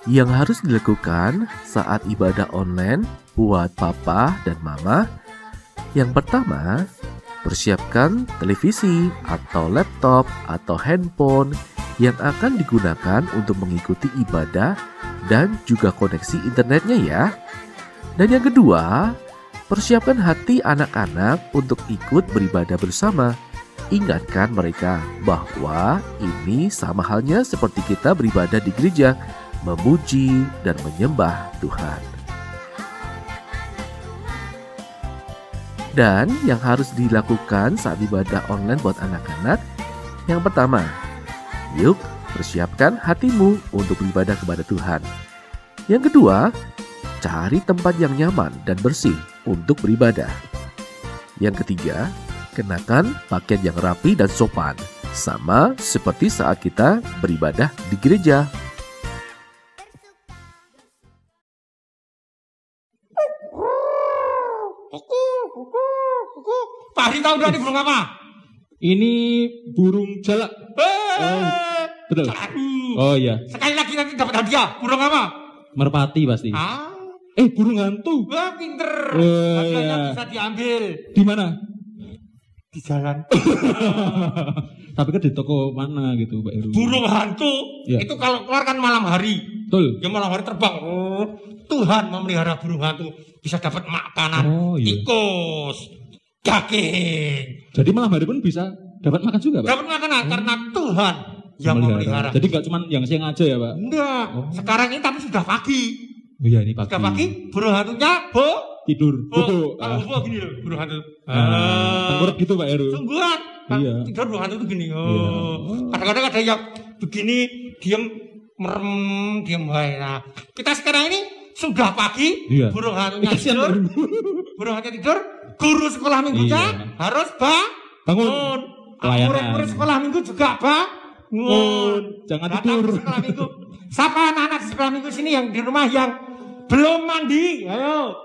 Yang harus dilakukan saat ibadah online buat papa dan mama, yang pertama, persiapkan televisi atau laptop atau handphone yang akan digunakan untuk mengikuti ibadah dan juga koneksi internetnya ya. Dan yang kedua, persiapkan hati anak-anak untuk ikut beribadah bersama. Ingatkan mereka bahwa ini sama halnya seperti kita beribadah di gereja, memuji dan menyembah Tuhan. Dan yang harus dilakukan saat ibadah online buat anak-anak, yang pertama, yuk persiapkan hatimu untuk beribadah kepada Tuhan. Yang kedua, cari tempat yang nyaman dan bersih untuk beribadah. Yang ketiga, kenakan pakaian yang rapi dan sopan, sama seperti saat kita beribadah di gereja. Pak Hari tahu ini burung apa? Ini burung jalak. Oh, betul. Oh iya. Sekali lagi nanti dapat hadiah. Burung apa? Merpati pasti. Burung hantu. Wah, pinter. Hadiahnya bisa diambil. Di mana? Di jalan. Tapi kan di toko mana gitu, Pak Heru? Burung hantu ya. Itu kalau keluar kan malam hari. Betul. Ya malam hari terbang. Oh, Tuhan memelihara burung hantu bisa dapat makanan. Tikus, daging. Jadi malam hari pun bisa dapat makan juga, Pak? Dapat makanan karena Tuhan yang memelihara. Jadi nggak cuma yang siang aja ya, Pak? Enggak. Sekarang ini tapi sudah pagi. Oh iya, ini pagi. Sudah pagi, burung hantunya tidur. Kalau gini loh, burung hantu. Tengkurap gitu, Pak Heru. Sungguhan. Iya. Tidur burung hantu tuh gini. Kadang-kadang ada yang begini, diam merem, diam baik. Nah, kita sekarang ini sudah pagi, burung hantunya tidur. Burung hantunya tidur, guru sekolah minggunya harus bangun. Murid-murid sekolah minggu juga bangun. Jangan tidur. Sekolah minggu. Siapa anak-anak di sekolah minggu sini yang di rumah yang belum mandi? Ayo.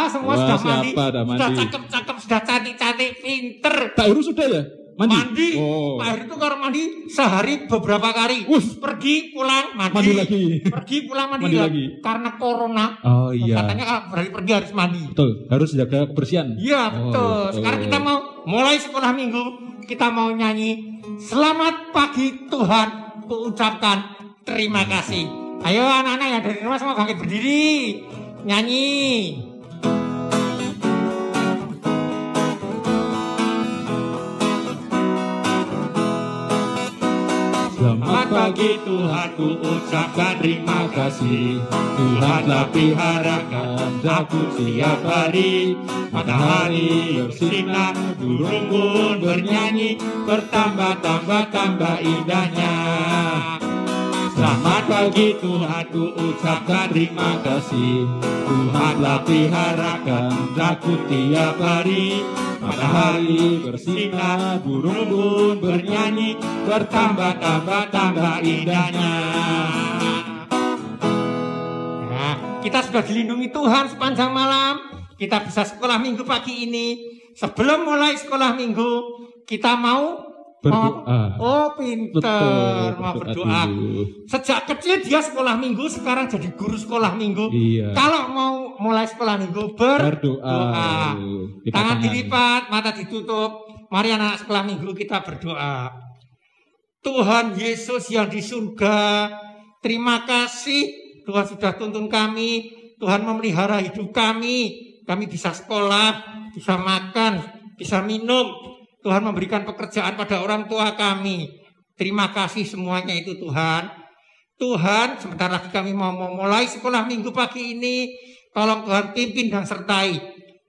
Semua sudah mandi. Sudah cakep-cakep, sudah cantik-cantik, pinter. Pak Heru sudah ya? Mandi? Pak Heru itu kalau mandi sehari beberapa kali. Pergi pulang mandi lagi. Pergi pulang mandi lagi. Karena corona. Oh iya. Katanya kalau berani pergi harus mandi. Betul, harus jaga kebersihan. Iya betul. Sekarang kita mau mulai sekolah minggu. Kita mau nyanyi Selamat Pagi Tuhan, kuucapkan terima kasih. Ayo anak-anak yang dari rumah semua bangkit berdiri. Nyanyi. Selamat pagi Tuhan, ku ucapkan terima kasih. Tuhan telah peliharakan aku setiap hari. Matahari bersinar, burung pun bernyanyi, bertambah-tambah indahnya. Selamat pagi Tuhan, ku ucapkan terima kasih. Tuhan telah peliharakan aku tiap hari. Matahari bersinar, burung pun bernyanyi, bertambah indahnya. Nah, kita sudah dilindungi Tuhan sepanjang malam. Kita bisa sekolah minggu pagi ini. Sebelum mulai sekolah minggu, kita mau berdoa. Pinter. Mau berdoa. Sejak kecil dia sekolah minggu, sekarang jadi guru sekolah minggu. Iya. Kalau mau mulai sekolah minggu berdoa. Tangan dilipat, mata ditutup. Mari anak sekolah minggu kita berdoa. Tuhan Yesus yang di surga, terima kasih Tuhan sudah tuntun kami. Tuhan memelihara hidup kami. Kami bisa sekolah, bisa makan, bisa minum. Tuhan memberikan pekerjaan pada orang tua kami. Terima kasih semuanya itu Tuhan. Tuhan, sebentar lagi kami mau mulai sekolah minggu pagi ini. Tolong Tuhan pimpin dan sertai.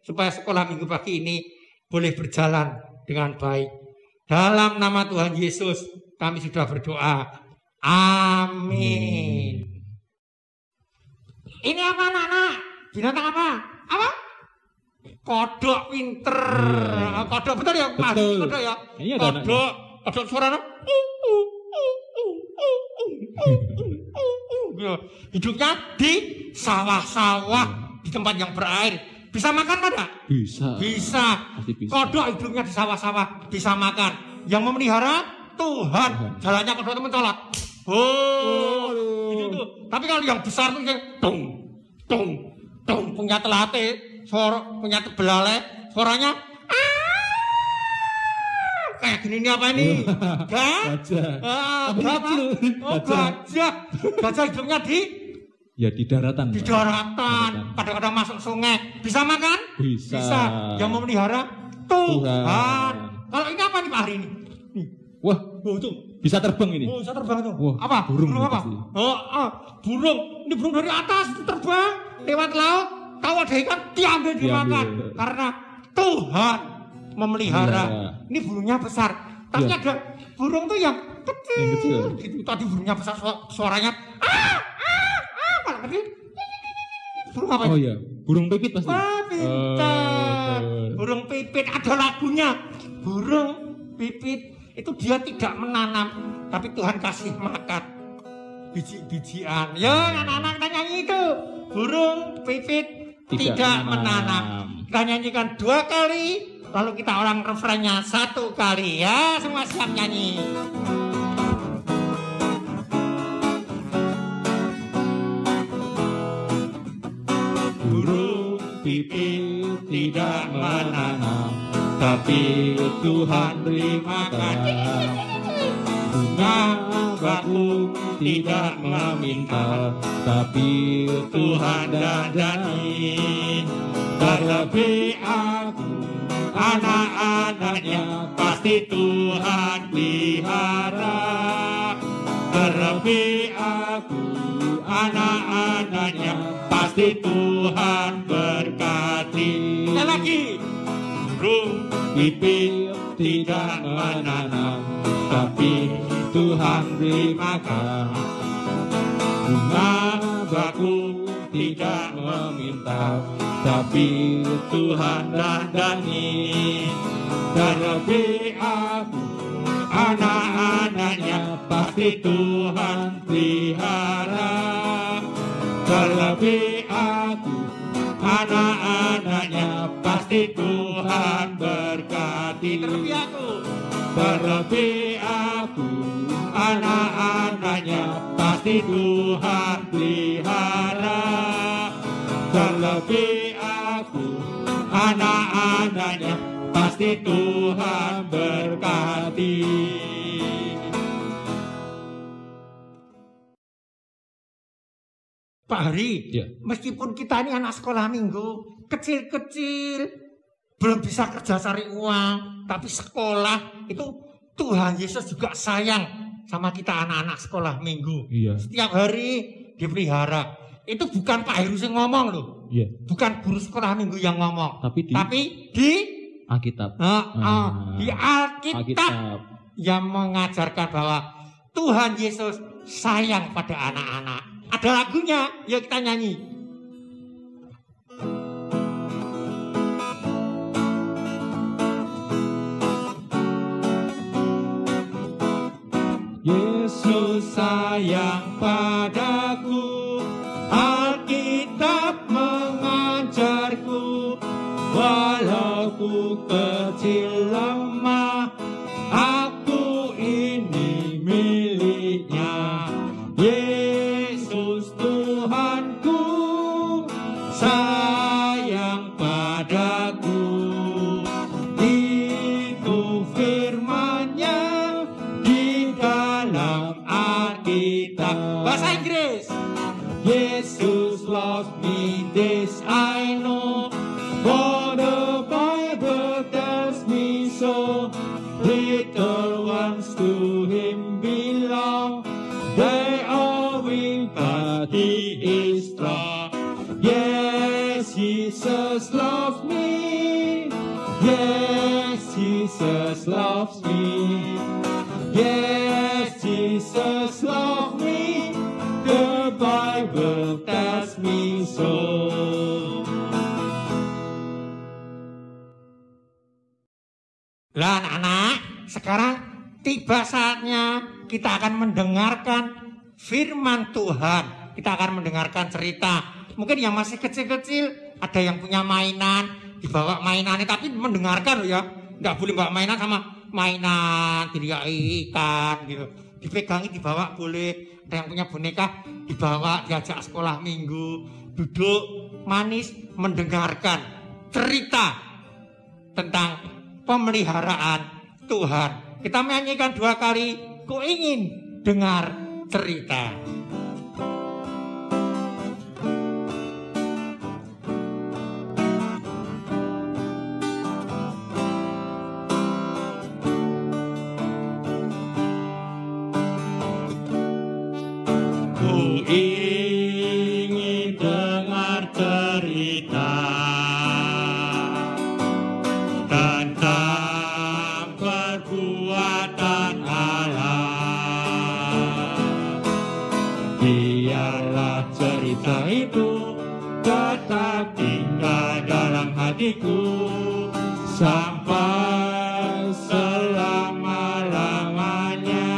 Supaya sekolah minggu pagi ini boleh berjalan dengan baik. Dalam nama Tuhan Yesus kami sudah berdoa. Amin. Ini apa anak-anak? Binatang apa? Apa? Kodok pinter. Kodok betul ya, Mas? Kodok ya. Kodok suaranya. Hidupnya di sawah-sawah, di tempat yang berair. Bisa makan pada? Bisa. Kodok hidupnya di sawah-sawah, bisa makan. Yang memelihara Tuhan. Jalannya kodok itu mencolot. Ini Tapi kalau yang besar tuh tung tung tung punya telate, punya belalai, suaranya kayak gini ini apa ini? Gajah. Gajah hidupnya di daratan. Di daratan. Kadang-kadang masuk sungai. Bisa makan? Bisa. Yang memelihara Tuhan. Kalau ini apa nih Pak hari ini? Wah, tuh. Bisa terbang ini. Oh, bisa terbang tuh. Wah, apa? Burung apa? Burung. Ini burung dari atas itu terbang lewat laut. Tahu ada ikan diambil dimakan. Karena Tuhan memelihara. Ini burungnya besar. Tapi ada burung tuh yang kecil. Gitu. Tadi burungnya besar suaranya malah kecil. Burung apa? Oh iya, burung pipit pasti. Pintar. Burung pipit ada lagunya. Burung pipit itu dia tidak menanam, tapi Tuhan kasih makan biji-bijian. Ya, anak-anak nyanyi itu. Burung pipit tidak menanam. Kita nyanyikan 2 kali. Lalu kita ulang refrennya 1 kali ya, semua siap nyanyi. Burung pipit tidak menanam, tapi Tuhan beri makan. Bunga bakung tidak meminta, tapi Tuhan dandani. Terlebih aku, anak-anaknya pasti Tuhan pelihara. Terlebih aku, anak-anaknya pasti Tuhan berkati. Sekali lagi. Burung pipit tidak menanam, tapi Tuhan beri makan. Bunga bakung tidak meminta, tapi Tuhan dandani. Terlebih aku, anak-anaknya pasti Tuhan pelihara. Terlebih aku, anak-anaknya pasti Tuhan berkati. Terlebih aku, anak-anaknya pasti Tuhan pelihara. Terlebih aku, anak-anaknya pasti Tuhan berkati. Pak Hari, meskipun kita ini anak sekolah minggu, kecil-kecil, belum bisa kerja cari uang, tapi sekolah itu Tuhan Yesus juga sayang sama kita anak-anak sekolah minggu. Iya. Setiap hari dipelihara. Itu bukan Pak Heru yang ngomong loh. Iya. Bukan guru sekolah minggu yang ngomong. Tapi di Alkitab. Di Alkitab yang mengajarkan bahwa Tuhan Yesus sayang pada anak-anak. Ada lagunya, yuk kita nyanyi. Yesus sayang padaku, Alkitab mengajarku, walau ku kecil lemah, aku ini miliknya. Yesus Tuhanku sayang padaku, itu firman-Nya di dalam Alkitab. Bahasa Inggris. Jesus loves me, this I know, for the Bible tells me so. Little ones to Him belong, they are weak, but He is strong. Yes, Jesus loves me. Yes, Jesus loves me. Yes, Jesus loves me. The Bible tells me so. Lah anak-anak, sekarang tiba saatnya kita akan mendengarkan firman Tuhan. Kita akan mendengarkan cerita. Mungkin yang masih kecil-kecil, ada yang punya mainan, dibawa mainannya, tapi mendengarkan loh ya. Nggak boleh bawa mainan sama mainan, dilihat ikan gitu. dipegangi, dibawa boleh. Ada yang punya boneka, dibawa, diajak sekolah minggu, duduk manis mendengarkan cerita tentang pemeliharaan Tuhan. Kita menyanyikan 2 kali, ku ingin dengar cerita. Ingin dengar cerita tentang perbuatan Allah. Biarlah cerita itu tetap tinggal dalam hatiku sampai selama-lamanya.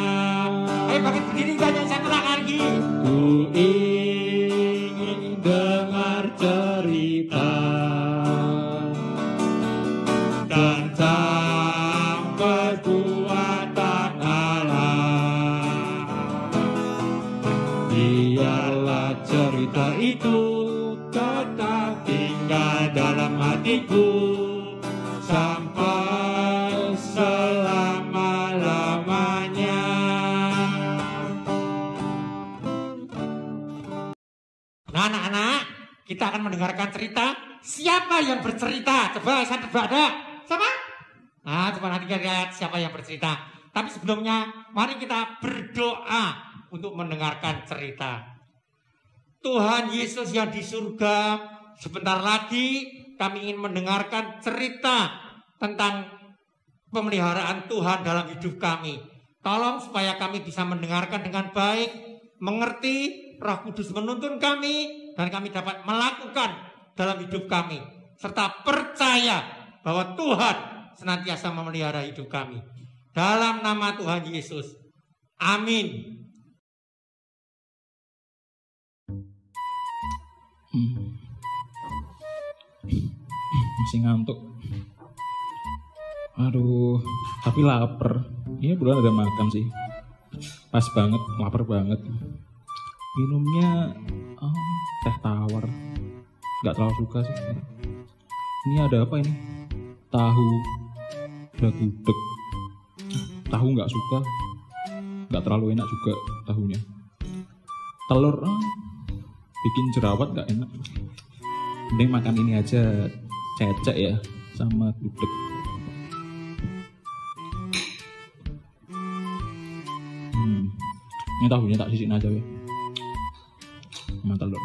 Ayo pakai berdiri banyak saya terang lagi. Ku ingin dengar cerita tentang perbuatan Allah. Biarlah cerita itu tetap tinggal dalam hatiku sampai selama-lamanya. Nah, anak-anak, kita akan mendengarkan cerita. Siapa yang bercerita? Coba saya tebak ada. Siapa? Nah, coba nanti kita lihat siapa yang bercerita. Tapi sebelumnya, mari kita berdoa untuk mendengarkan cerita. Tuhan Yesus yang di surga, sebentar lagi kami ingin mendengarkan cerita tentang pemeliharaan Tuhan dalam hidup kami. Tolong supaya kami bisa mendengarkan dengan baik, mengerti, Roh Kudus menuntun kami, dan kami dapat melakukan dalam hidup kami, serta percaya bahwa Tuhan senantiasa memelihara hidup kami. Dalam nama Tuhan Yesus, amin. Masih ngantuk. Aduh, tapi lapar. Ini bulan ada makan sih. Pas banget, lapar banget. Minumnya teh tawar. Gak terlalu suka sih. Ini ada apa ini? Tahu. Ada gudeg. Tahu gak suka. Gak terlalu enak juga tahunya. Telur bikin jerawat gak enak. Mending makan ini aja, cecek ya, sama gudeg. Ini tahunya tak sisihin aja ya, sama telur.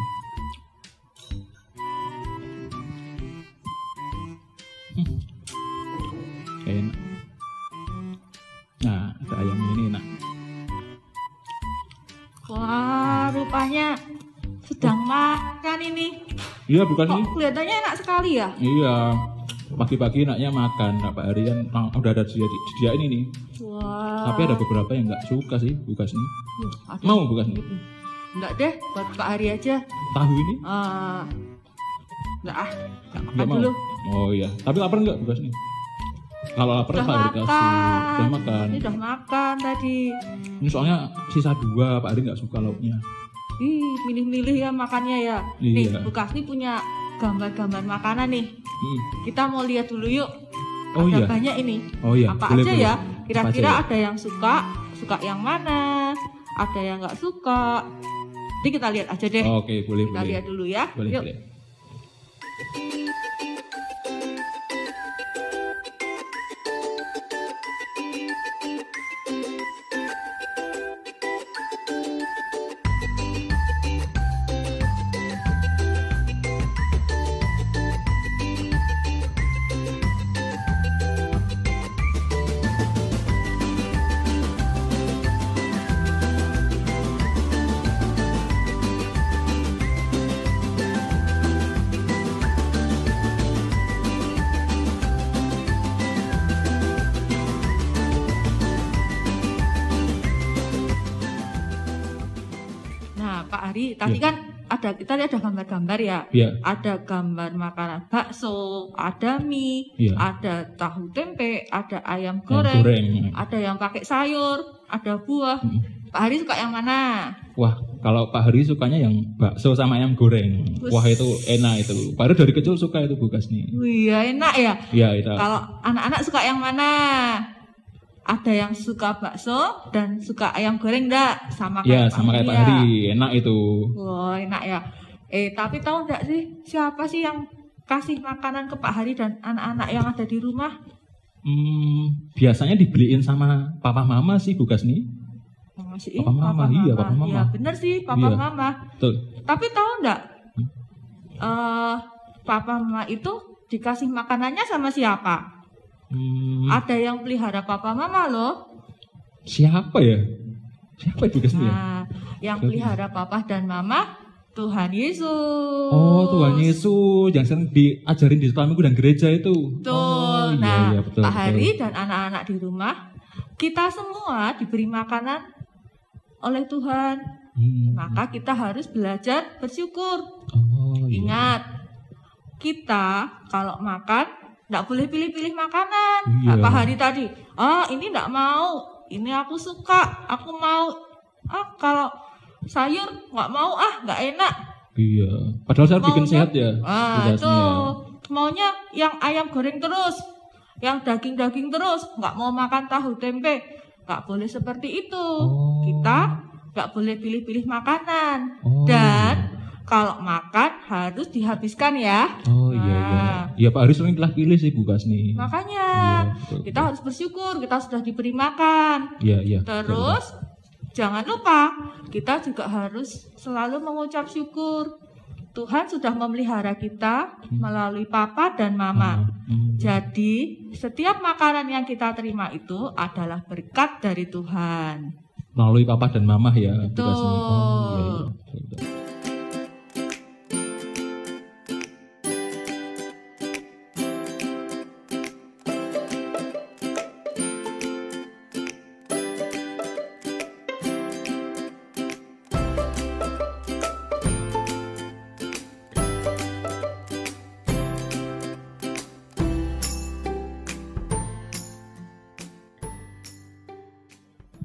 Enak. Nah, ada ayam ini enak. Wah, rupanya sedang makan ini. Iya, bukan Kok ini. kelihatannya enak sekali ya? Iya, pagi-pagi enaknya makan. Pak Harian udah ada disediain ini. Wah. Tapi ada beberapa yang nggak suka sih bukas ini. Ada. Mau bukas ini? Enggak deh, buat Pak Hari aja. Tahu ini? Enggak makan Nggak mau. dulu. Oh iya, tapi lapar nggak bukas ini? Kalau lapar Udah Pak Hari kasih. Udah makan. makan. Ini udah makan tadi. Ini soalnya sisa 2, Pak Hari nggak suka lauknya. Ih, milih-milih ya makannya ya. Nih, Iya. Bukas nih punya gambar-gambar makanan nih. Hmm. Kita mau lihat dulu yuk. Oh Ada iya. banyak ini. Oh iya. Apa boleh, aja boleh. ya? Apa Kira-kira aja ya? ada yang suka yang mana? Ada yang nggak suka. Jadi kita lihat aja deh. Oke, boleh, Kita boleh. lihat dulu ya. Boleh, Yuk. boleh. Nah, Pak Ari, tadi Iya. kan kita lihat ada gambar-gambar ya. Iya. Ada gambar makanan bakso, ada mie, Iya. ada tahu tempe, ada ayam Yang goreng, goreng. ada yang pakai sayur. ada buah. Pak Hari suka yang mana? Wah, kalau Pak Hari sukanya yang bakso sama ayam goreng. Wah, itu enak itu. Pak Hari dari kecil suka itu Bu Kasni. Iya, enak ya? Iya, itu. Kalau anak-anak suka yang mana? Ada yang suka bakso dan suka ayam goreng enggak? Sama kayak sama kayak Pak Hari. Enak itu. Wah, enak ya. Tapi tahu enggak sih siapa sih yang kasih makanan ke Pak Hari dan anak-anak yang ada di rumah? Biasanya dibeliin sama papa mama sih Bu Kasni. Papa mama. Ya bener sih, papa mama. Betul. Tapi tahu enggak? Papa mama itu dikasih makanannya sama siapa? Ada yang pelihara papa mama loh. Siapa ya? Siapa itu Kasni ya? Nah, yang pelihara papa dan mama Tuhan Yesus. Oh, Tuhan Yesus yang sering diajarin di sekolah minggu dan gereja itu. Betul. Betul, Pak Hari dan anak-anak di rumah, kita semua diberi makanan oleh Tuhan. Maka kita harus belajar bersyukur. Ingat, kita kalau makan enggak boleh pilih-pilih makanan. Pak Hari tadi, ini enggak mau, ini aku suka, aku mau. Kalau sayur enggak mau, enggak enak. Iya, padahal saya bikin sehat ya. Itu maunya yang ayam goreng terus, yang daging-daging terus, enggak mau makan tahu tempe. Enggak boleh seperti itu. Kita enggak boleh pilih-pilih makanan. Dan kalau makan harus dihabiskan ya. Iya Pak Hari sering pilih sih Bu Kasni. Makanya kita harus bersyukur kita sudah diberi makan. Terus jangan lupa kita juga harus selalu mengucap syukur. Tuhan sudah memelihara kita melalui papa dan mama. Jadi setiap makanan yang kita terima itu adalah berkat dari Tuhan. Melalui papa dan mama ya. Betul.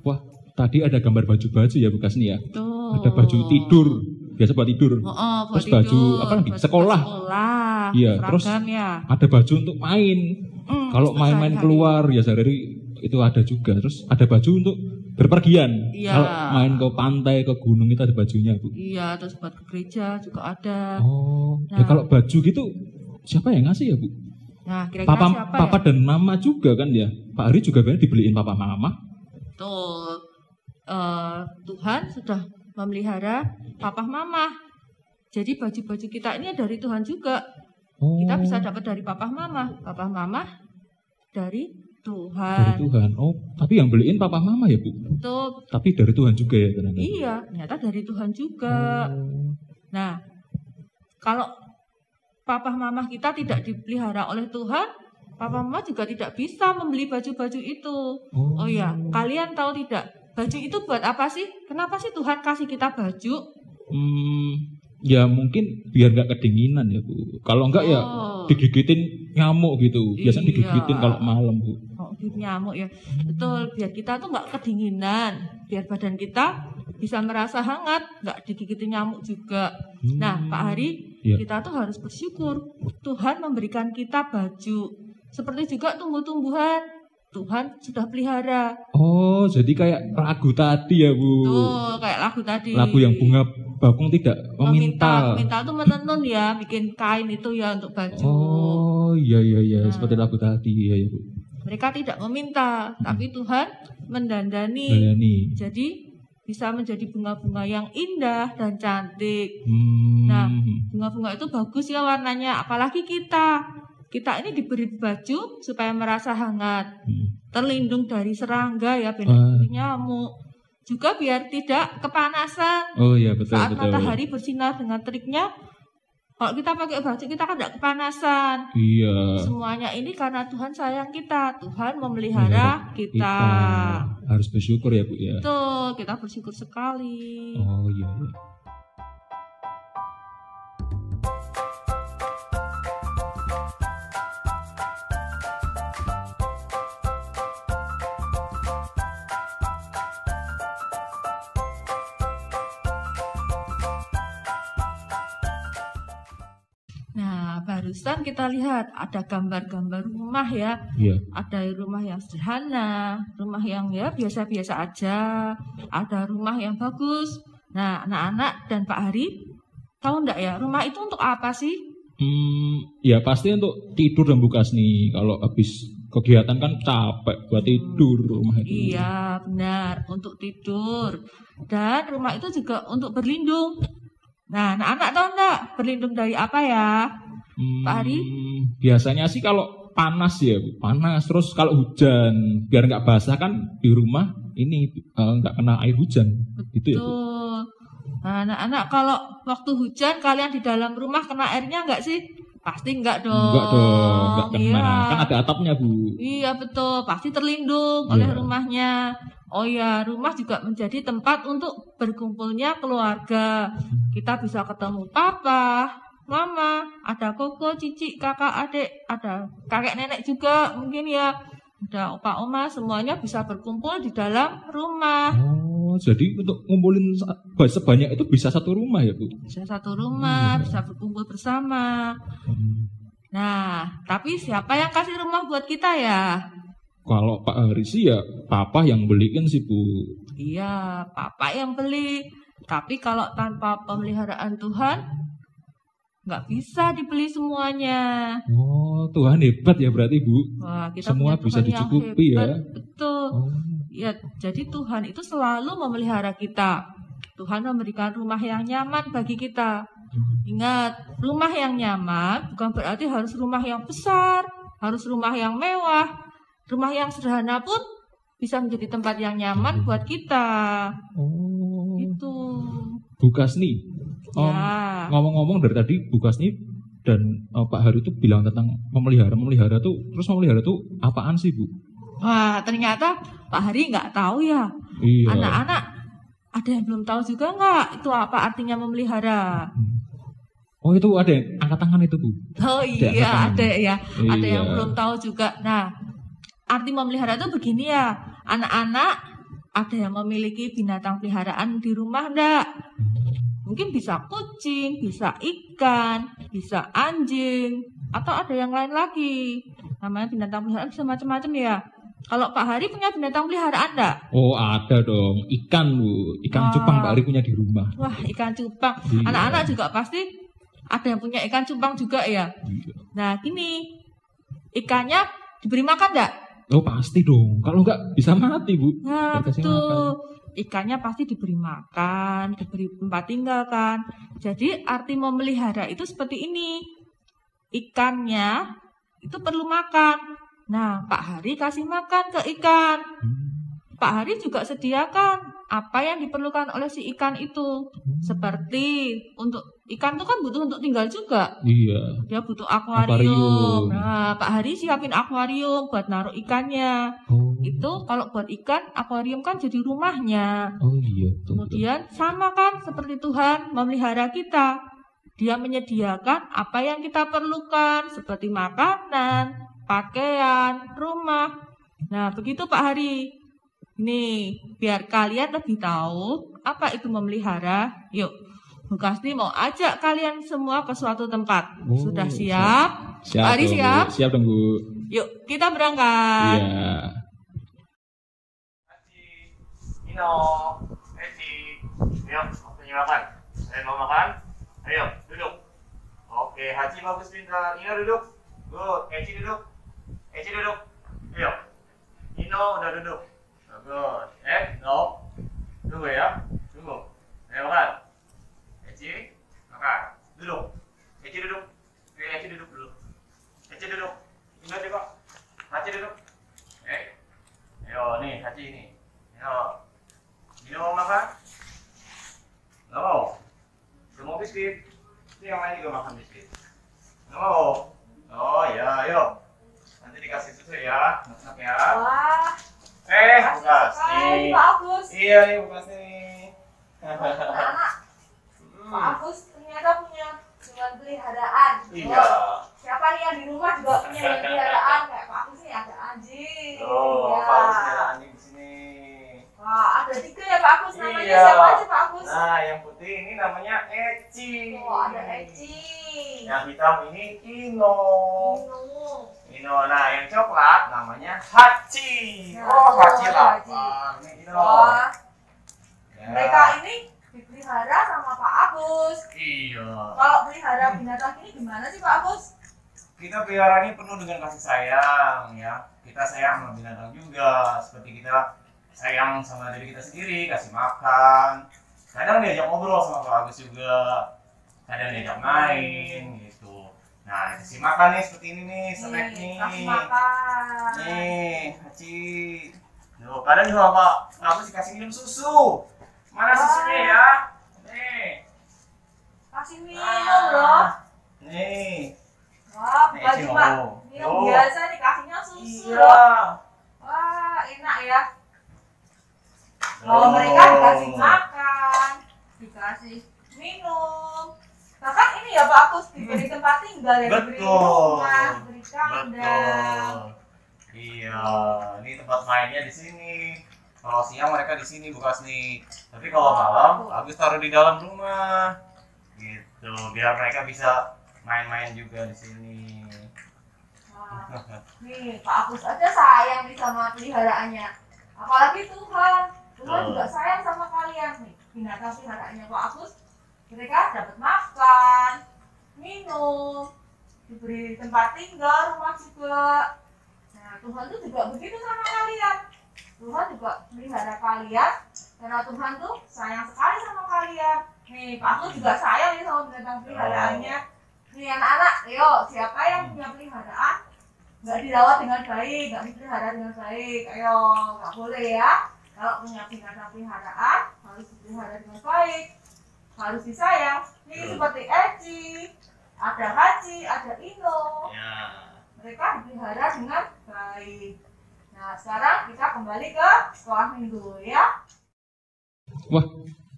Wah, tadi ada gambar baju-baju ya Bu Kasni ya. Ada baju tidur, biasa buat tidur. Terus tidur, baju apa lagi? Sekolah. Iya, terus ya. ada baju untuk main. Kalau main-main keluar ya sehari-hari itu ada juga. Terus ada baju untuk berpergian. Kalau main ke pantai, ke gunung itu ada bajunya Bu. Iya, terus buat ke gereja juga ada. Ya kalau baju gitu siapa yang ngasih ya Bu? Nah, kira-kira siapa papa dan mama juga kan ya. Pak Hari juga banyak dibeliin papa mama. Betul. Tuhan sudah memelihara papa mama. Jadi baju-baju kita ini dari Tuhan juga. Kita bisa dapat dari papa mama dari Tuhan. Dari Tuhan. Tapi yang beliin papa mama ya Bu? Betul. Tapi dari Tuhan juga ya ternyata. Iya, ternyata dari Tuhan juga. Nah, kalau papa mama kita tidak dipelihara oleh Tuhan, papa mama juga tidak bisa membeli baju-baju itu. Kalian tahu tidak? Baju itu buat apa sih? Kenapa sih Tuhan kasih kita baju? Ya mungkin biar nggak kedinginan ya Bu. Kalau enggak ya digigitin nyamuk gitu. Biasanya digigitin kalau malam Bu. Nyamuk ya. Betul, biar kita tuh nggak kedinginan. Biar badan kita bisa merasa hangat, nggak digigitin nyamuk juga. Nah Pak Hari, kita tuh harus bersyukur. Tuhan memberikan kita baju. Seperti juga tumbuh-tumbuhan. Tuhan sudah pelihara. Jadi kayak lagu tadi ya Bu. Tuh, kayak lagu tadi. Lagu yang bunga bakung tidak meminta. Meminta itu menenun ya, bikin kain itu ya untuk baju. Iya. Nah, seperti lagu tadi ya Bu. Mereka tidak meminta, tapi Tuhan mendandani. Jadi bisa menjadi bunga-bunga yang indah dan cantik. Nah, bunga-bunga itu bagus ya warnanya, apalagi kita. Kita ini diberi baju supaya merasa hangat, terlindung dari serangga ya, dari nyamuk, juga biar tidak kepanasan. Betul. Saat matahari bersinar dengan teriknya, kalau kita pakai baju kita kan tidak kepanasan. Iya. Semuanya ini karena Tuhan sayang kita, Tuhan memelihara kita. Harus bersyukur ya Bu ya. Betul, kita bersyukur sekali. Iya. barusan kita lihat ada gambar-gambar rumah ya. Iya. Ada rumah yang sederhana, rumah yang ya biasa-biasa aja, ada rumah yang bagus. Nah, anak-anak dan Pak Hari tahu enggak ya, rumah itu untuk apa sih? Ya pasti untuk tidur dan bukas nih. Kalau habis kegiatan kan capek buat tidur rumah itu. Iya, benar, untuk tidur. Dan rumah itu juga untuk berlindung. Nah, anak-anak tahu enggak berlindung dari apa ya? Pak Hari? Biasanya sih kalau panas ya, Bu. Panas. Terus kalau hujan, biar nggak basah kan di rumah ini nggak kena air hujan. Gitu ya, Bu. Nah, anak-anak kalau waktu hujan kalian di dalam rumah kena airnya enggak sih? Pasti enggak dong. Enggak dong, enggak kena. Iya. Kan ada atapnya, Bu. Iya betul, pasti terlindung oleh rumahnya. Oh ya, rumah juga menjadi tempat untuk berkumpulnya keluarga. Kita bisa ketemu papa, mama, ada koko, cici, kakak, adik, ada kakek nenek juga mungkin ya. Ada opa oma, semuanya bisa berkumpul di dalam rumah. Oh, jadi untuk ngumpulin sebanyak itu bisa satu rumah ya, Bu? Bisa satu rumah, bisa berkumpul bersama. Nah, tapi siapa yang kasih rumah buat kita ya? Kalau Pak Hari sih ya papa yang beliin sih, Bu. Iya, papa yang beli. Tapi kalau tanpa pemeliharaan Tuhan, nggak bisa dibeli semuanya. Oh, Tuhan hebat ya berarti, Bu. Wah, kita semua punya bisa Tuhan yang dicukupi ya. hebat. Betul. Oh. Ya, jadi Tuhan itu selalu memelihara kita. Tuhan memberikan rumah yang nyaman bagi kita. Ingat, rumah yang nyaman bukan berarti harus rumah yang besar, harus rumah yang mewah. Rumah yang sederhana pun bisa menjadi tempat yang nyaman buat kita. Oh. Itu. Bu Kasni. Ya. Ngomong-ngomong dari tadi Bu Kasni dan Pak Hari itu bilang tentang memelihara tuh. Terus memelihara tuh apaan sih, Bu? Wah, ternyata Pak Hari nggak tahu ya. Iya. Anak-anak ada yang belum tahu juga nggak itu apa artinya memelihara? Oh, itu ada yang angkat tangan itu, Bu? Oh iya, ada ya. Ada Iya. yang belum tahu juga. Nah, arti memelihara itu begini ya. Anak-anak ada yang memiliki binatang peliharaan di rumah enggak? Mungkin bisa kucing, bisa ikan, bisa anjing, atau ada yang lain lagi. Namanya binatang peliharaan bisa macam-macam ya. Kalau Pak Hari punya binatang peliharaan enggak? Oh, ada dong. Ikan, Bu. Ikan cupang Pak Hari punya di rumah. Wah, ikan cupang. Iya. Anak-anak juga pasti ada yang punya ikan cupang juga ya. Iya. Nah, gini. Ikannya diberi makan enggak? Oh, pasti dong. Kalau enggak bisa mati, Bu. Nah, Dikasih betul. makan. Ikannya pasti diberi makan, diberi tempat tinggal kan. Jadi arti memelihara itu seperti ini. Ikannya itu perlu makan. Nah, Pak Hari kasih makan ke ikan. Pak Hari juga sediakan apa yang diperlukan oleh si ikan itu. Seperti untuk ikan itu kan butuh untuk tinggal juga. Iya. Dia butuh akuarium. Nah, Pak Hari siapin akuarium buat naruh ikannya. Oh. Itu kalau buat ikan, akuarium kan jadi rumahnya. Oh iya. Betul. Kemudian sama kan seperti Tuhan memelihara kita. Dia menyediakan apa yang kita perlukan seperti makanan, pakaian, rumah. Nah, begitu Pak Hari. Nih, biar kalian lebih tahu apa itu memelihara. Yuk, Bu Kasni mau ajak kalian semua ke suatu tempat. Oh, Sudah siap? Siap. Pak Hari dong, siap? Bu. Siap dong, Bu. Yuk, kita berangkat. Iya. Nino, Eci, yuk, waktunya makan. Saya mau makan. Ayo, duduk. Oke, Haji bagus pintar. Nino duduk. Good. Eci duduk. Eci duduk. Ayo. Nino udah duduk. Good. No. Tunggu ya. Tunggu. Ayo makan. Eci, makan. Duduk. Eci duduk. Oke, Eci duduk dulu. Eci duduk. Nino duduk. Haji duduk. Ayo, nih Haji ini. Nino. Nino mau makan? Nggak mau? Udah mau biskuit? Ini yang lain juga makan biskuit. Nggak mau? Oh ya, ayo. Nanti dikasih susu ya, enak ya. Wah, Bukas nih. Pak Agus. Iya nih, bukas nih. Anak, Pak Agus ternyata punya hewan peliharaan. Iya. Siapa nih yang di rumah juga punya hewan peliharaan? Kayak Pak Agus nih ada anjing. Oh, Ya. Pak Agus ada anjing di sini. Wah, ada 3 ya Pak Agus. Namanya Iya. siapa aja Pak Agus? Nah, yang putih ini namanya Eci. Oh, ada Eci. Yang hitam ini Ino. Nah yang coklat namanya Hachi. Hachi lapar. Ini Ino. Ya. Mereka ini dipelihara sama Pak Agus. Iya. Kalau pelihara binatang ini gimana sih Pak Agus? Kita pelihara ini penuh dengan kasih sayang ya. Kita sayang sama binatang juga, seperti kita sayang sama diri kita sendiri, kasih makan. Kadang diajak ngobrol sama Pak Agus juga, kadang diajak main gitu. Nah, kasih makan nih seperti ini nih, snack nih. Kasih makan. Nih, Hachi. Tuh, kadang juga Pak Agus dikasih minum susu. Mana susunya ya? Nih. Kasih minum loh. Nih. Wah, bukan cuma minum biasa, dikasihnya susu. Iya. Wah, enak ya. Kalau mereka dikasih makan, dikasih minum. Bahkan ini ya Pak Agus, diberi tempat tinggal ya, diberi rumah, diberi kandang. Iya, ini tempat mainnya di sini. Kalau siang mereka di sini bukas nih. Tapi kalau malam, Agus taruh di dalam rumah. Gitu, biar mereka bisa main-main juga di sini. Wah, nih Pak Agus aja sayang nih sama peliharaannya. Apalagi Tuhan juga sayang sama kalian nih. Binatang peliharaannya Pak Agus, mereka dapat makan, minum, diberi tempat tinggal, rumah juga. Nah Tuhan tuh juga begitu sama kalian. Tuhan juga melihara kalian karena Tuhan tuh sayang sekali sama kalian. Nih Pak Agus juga sayang nih sama binatang peliharaannya. Nih anak-anak, ayo siapa yang punya peliharaan nggak dirawat dengan baik, nggak dipelihara dengan baik, ayo nggak boleh ya. Kalau punya binatang peliharaan harus dipelihara dengan baik, harus disayang. Nih seperti Eci, ada Hachi, ada Ino. Mereka dipelihara dengan baik. Nah sekarang kita kembali ke sekolah minggu ya. Wah,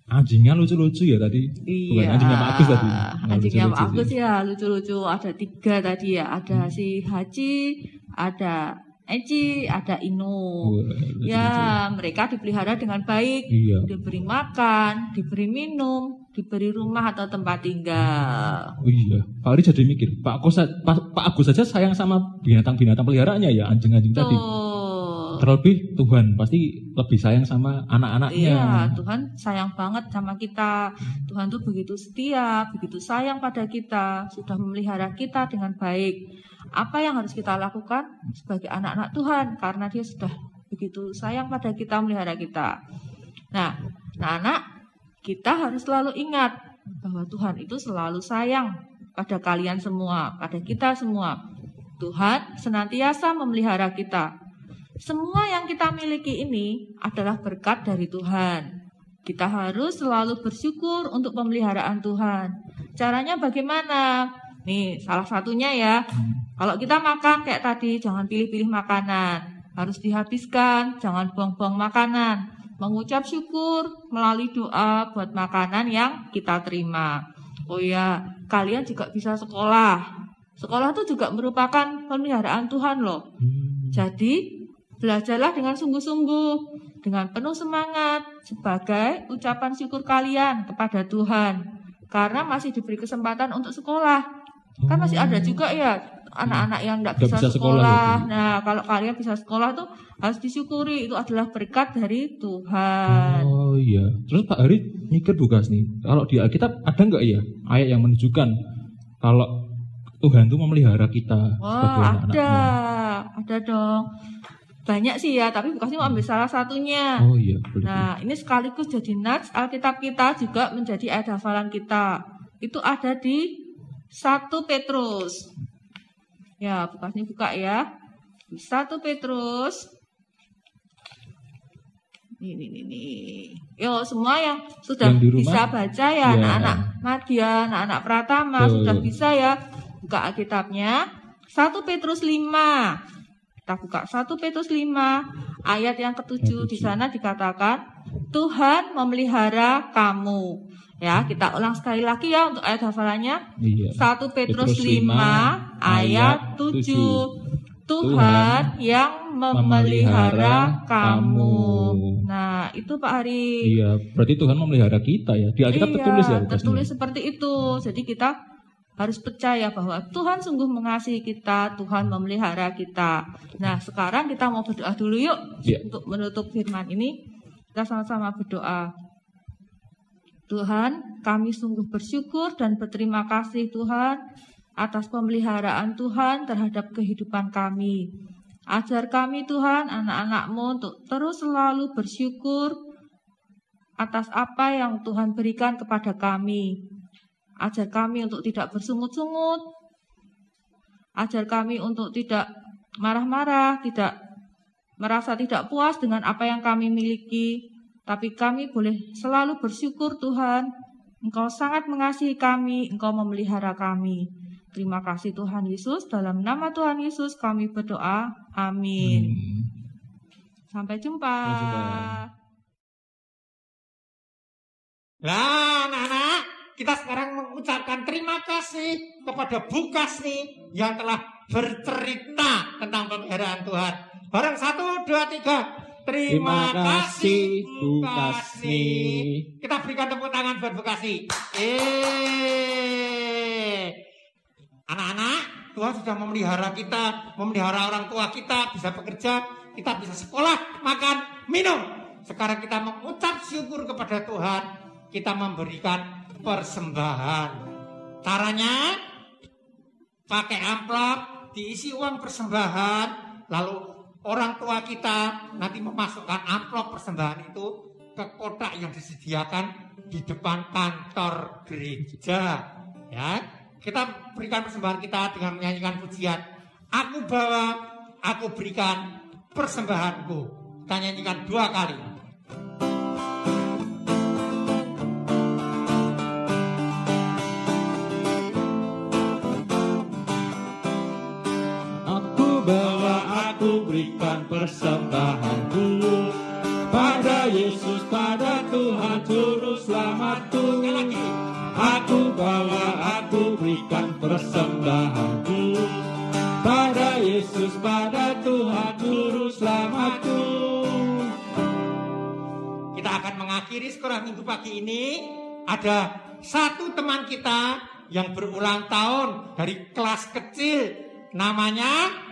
anjingnya lucu-lucu ya tadi. Bukan anjingnya Pak Agus tadi. Anjingnya Pak Agus ya lucu-lucu. Ada 3 tadi ya. Ada si Hachi, ada Eci, ada Ino. Ya, mereka dipelihara dengan baik. Diberi makan, diberi minum, diberi rumah atau tempat tinggal. Oh iya, Pak Ari jadi mikir, Pak Agus saja sayang sama binatang-binatang peliharaannya ya, anjing-anjing tadi. Terlebih Tuhan pasti lebih sayang sama anak-anaknya. Iya, Tuhan sayang banget sama kita. Tuhan tuh begitu setia, begitu sayang pada kita, sudah memelihara kita dengan baik. Apa yang harus kita lakukan sebagai anak-anak Tuhan? Karena Dia sudah begitu sayang pada kita, memelihara kita. Nah, anak-anak, kita harus selalu ingat bahwa Tuhan itu selalu sayang pada kalian semua, pada kita semua. Tuhan senantiasa memelihara kita. Semua yang kita miliki ini adalah berkat dari Tuhan. Kita harus selalu bersyukur untuk pemeliharaan Tuhan. Caranya bagaimana? Nih, salah satunya ya. Kalau kita makan kayak tadi, jangan pilih-pilih makanan. Harus dihabiskan, jangan buang-buang makanan. Mengucap syukur melalui doa buat makanan yang kita terima. Oh ya, kalian juga bisa sekolah. Sekolah itu juga merupakan pemeliharaan Tuhan loh. Jadi, belajarlah dengan sungguh-sungguh, dengan penuh semangat, sebagai ucapan syukur kalian kepada Tuhan. Karena masih diberi kesempatan untuk sekolah. Kan masih ada juga ya anak-anak yang tidak bisa sekolah. Nah, kalau kalian bisa sekolah tuh harus disyukuri. Itu adalah berkat dari Tuhan. Oh iya. Terus Pak Hari mikir bukas nih, kalau di Alkitab ada nggak ya ayat yang menunjukkan kalau Tuhan tuh memelihara kita sebagai anak-anaknya? Ada dong. Banyak sih ya, tapi Bukasnya mau ambil salah satunya. Oh iya. Nah, ini sekaligus jadi nats Alkitab kita juga menjadi ayat hafalan kita. Itu ada di 1 Petrus. Ya, Bukasnya buka ya. 1 Petrus. Ini. Yo, semua yang sudah bisa baca ya, anak-anak Madya, anak-anak Pratama sudah bisa ya. Buka Alkitabnya. 1 Petrus 5. Kita buka 1 Petrus 5 ayat yang ke-7. Di sana dikatakan Tuhan memelihara kamu. Ya, kita ulang sekali lagi ya untuk ayat hafalannya. 1 Petrus 5 ayat 7. Tuhan yang memelihara kamu. Nah, itu Pak Hari. Iya, berarti Tuhan memelihara kita ya. Di Alkitab tertulis ya. Tertulis seperti itu. Jadi kita harus percaya bahwa Tuhan sungguh mengasihi kita, Tuhan memelihara kita. Nah, sekarang kita mau berdoa dulu yuk untuk menutup firman ini. Kita sama-sama berdoa. Tuhan, kami sungguh bersyukur dan berterima kasih Tuhan atas pemeliharaan Tuhan terhadap kehidupan kami. Ajar kami Tuhan, anak-anak-Mu untuk terus selalu bersyukur atas apa yang Tuhan berikan kepada kami. Ajar kami untuk tidak bersungut-sungut. Ajar kami untuk tidak marah-marah, tidak merasa tidak puas dengan apa yang kami miliki. Tapi kami boleh selalu bersyukur Tuhan. Engkau sangat mengasihi kami, Engkau memelihara kami. Terima kasih Tuhan Yesus. Dalam nama Tuhan Yesus kami berdoa. Amin. Sampai jumpa. Lah anak-anak, kita sekarang mengucapkan terima kasih kepada Bu Kasni yang telah bercerita tentang pemeliharaan Tuhan. Bareng 1, 2, 3. Terima kasih Bu Kasni. Kita berikan tepuk tangan buat Bu Kasni. Anak-anak, Tuhan sudah memelihara kita, memelihara orang tua kita, bisa bekerja, kita bisa sekolah, makan, minum. Sekarang kita mengucap syukur kepada Tuhan, kita memberikan persembahan. Caranya pakai amplop, diisi uang persembahan, lalu orang tua kita nanti memasukkan amplop persembahan itu ke kotak yang disediakan di depan kantor gereja. Ya, kita berikan persembahan kita dengan menyanyikan pujian. Aku bawa, aku berikan persembahanku. Kita nyanyikan 2 kali. Berikan persembahanku pada Yesus, pada Tuhan Juru Selamatku. Aku bawa, aku berikan persembahanku pada Yesus, pada Tuhan Juru Selamatku. Kita akan mengakhiri sekolah minggu pagi ini. Ada satu teman kita yang berulang tahun dari kelas kecil, namanya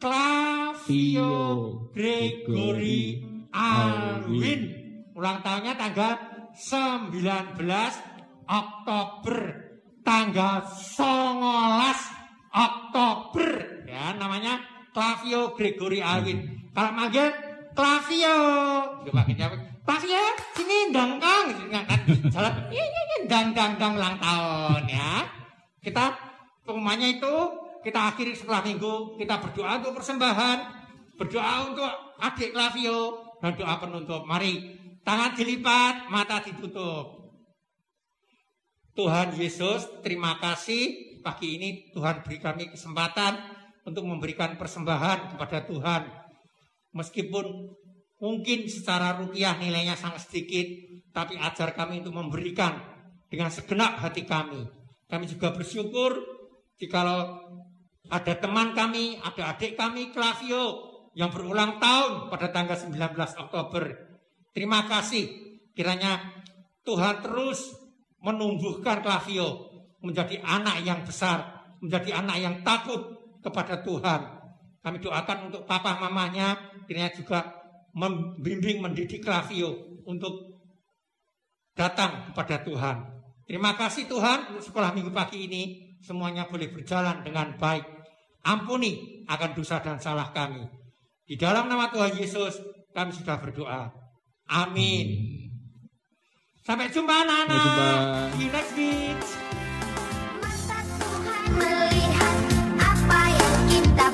Flavio Gregory Alwin. Ulang tahunnya tanggal 19 Oktober. Tanggal 19 Oktober. Ya, namanya Flavio Gregory Alwin. Kalau manggil Flavio, Flavio, sini dangkang, jalan, dang ulang tahun ya. Kita pengumumannya itu. Kita akhiri sekolah minggu, kita berdoa untuk persembahan, berdoa untuk adik Flavio, dan doa penutup. Mari, tangan dilipat, mata ditutup. Tuhan Yesus, terima kasih. Pagi ini Tuhan beri kami kesempatan untuk memberikan persembahan kepada Tuhan. Meskipun mungkin secara rupiah nilainya sangat sedikit, tapi ajar kami untuk memberikan dengan segenap hati kami. Kami juga bersyukur jikalau ada teman kami, ada adik kami, Flavio, yang berulang tahun pada tanggal 19 Oktober. Terima kasih. Kiranya Tuhan terus menumbuhkan Flavio menjadi anak yang besar, menjadi anak yang takut kepada Tuhan. Kami doakan untuk papa mamanya, kiranya juga membimbing, mendidik Flavio untuk datang kepada Tuhan. Terima kasih Tuhan untuk sekolah minggu pagi ini. Semuanya boleh berjalan dengan baik. Ampuni akan dosa dan salah kami. Di dalam nama Tuhan Yesus kami sudah berdoa. Amin. Sampai jumpa anak-anak. See you next week. Mata Tuhan melihat apa yang kita